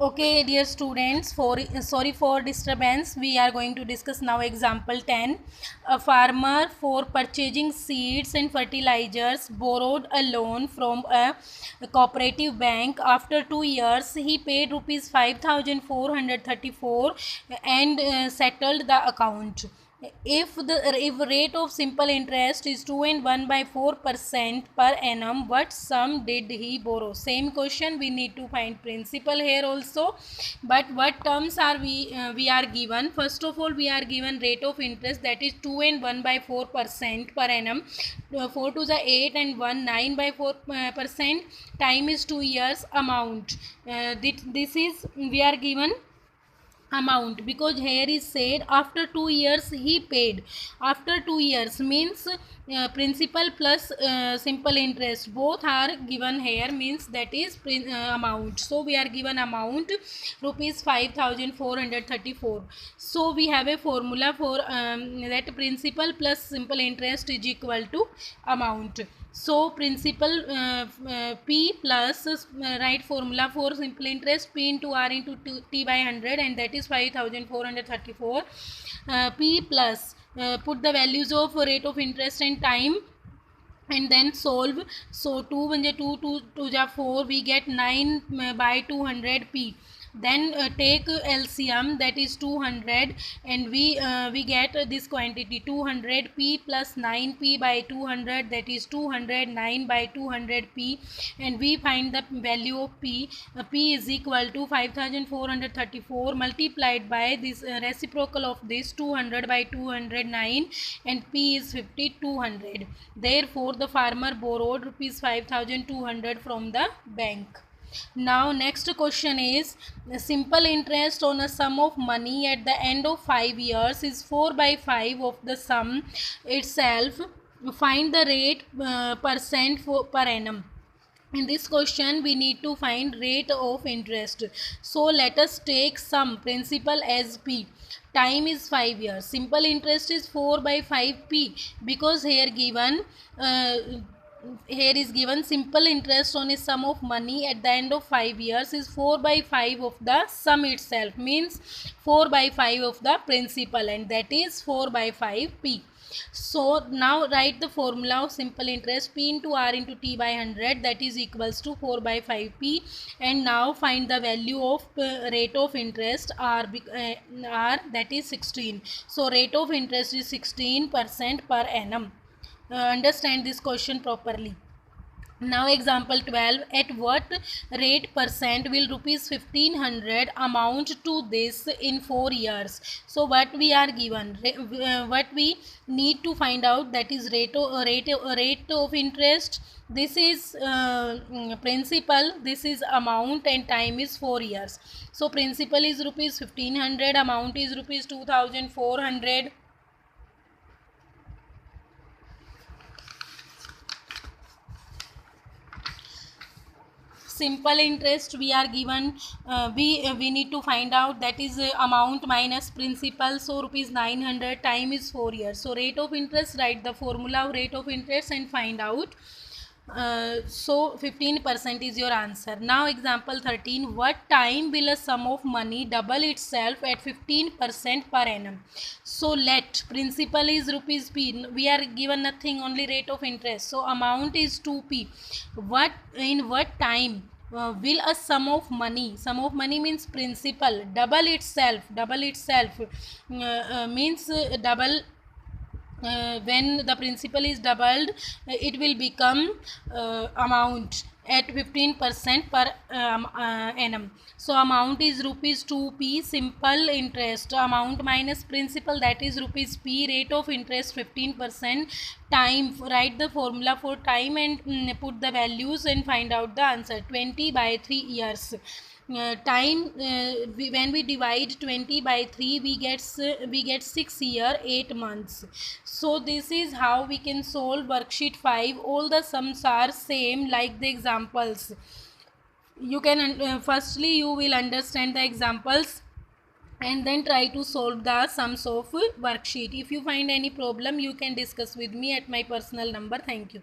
Okay, dear students, sorry for disturbance. We are going to discuss now example 10. A farmer, for purchasing seeds and fertilizers, borrowed a loan from a cooperative bank. After 2 years, he paid rupees 5,434 and settled the account. If rate of simple interest is 2 and 1 by 4% per annum, what sum did he borrow? Same question, we need to find principal here also, but what terms are we are given? First of all, we are given rate of interest, that is 2 and 1 by 4% per annum. 4 to the 8 and 1 9 by 4%. Time is 2 years. Amount, this is we are given amount, because here is said after 2 years he paid. After 2 years means principal plus simple interest both are given here, means that is amount. So we are given amount rupees 5,434. So we have a formula for that principal plus simple interest is equal to amount. So principal P plus right formula for simple interest, P into R into T by 100, and that is 5,434. P plus put the values of rate of interest and time and then solve. So 2 1 2 2 2 4, we get 9 by 200 P. Then take LCM, that is 200, and we get this quantity 200 P plus 9 P by 200, that is 209 by 200 P, and we find the value of P. P is equal to 5,434 multiplied by this reciprocal of this 200 by 209, and P is 5,200. Therefore the farmer borrowed rupees 5,200 from the bank. Now next question is, simple interest on a sum of money at the end of 5 years is 4 by 5 of the sum itself. Find the rate percent for per annum. In this question we need to find rate of interest. So let us take sum principal as P. Time is 5 years. Simple interest is 4 by 5 P, because here is given simple interest on a sum of money at the end of 5 years is 4 by 5 of the sum itself, means 4 by 5 of the principal, and that is 4 by 5 P. So now write the formula of simple interest, P into R into T by 100, that is equals to 4 by 5 P, and now find the value of rate of interest R, that is 16. So rate of interest is 16% per annum. Understand this question properly. Now example 12, at what rate percent will rupees 1500 amount to this in 4 years? So what we are given, what we need to find out, that is rate of interest. This is principal, this is amount, and time is 4 years. So principal is rupees 1500, amount is rupees 2400. Simple interest we are given, we need to find out, that is amount minus principal. So rupees 900, time is 4 years. So rate of interest, write the formula of rate of interest and find out. So 15% is your answer. Now example 13, what time will a sum of money double itself at 15% per annum? So let principal is rupees P, we are given nothing, only rate of interest. So amount is 2P. In what time will a sum of money means principal, double itself means double, when the principal is doubled, it will become amount at 15% per annum. So amount is rupees 2P, simple interest amount minus principal, that is rupees P, rate of interest 15%, time, write the formula for time and put the values and find out the answer, 20 by 3 years. Time, when we divide 20 by 3, we get 6 year 8 months. So this is how we can solve worksheet 5. All the sums are same like the examples. You can firstly you will understand the examples and then try to solve the sums of worksheet. If you find any problem, you can discuss with me at my personal number. Thank you.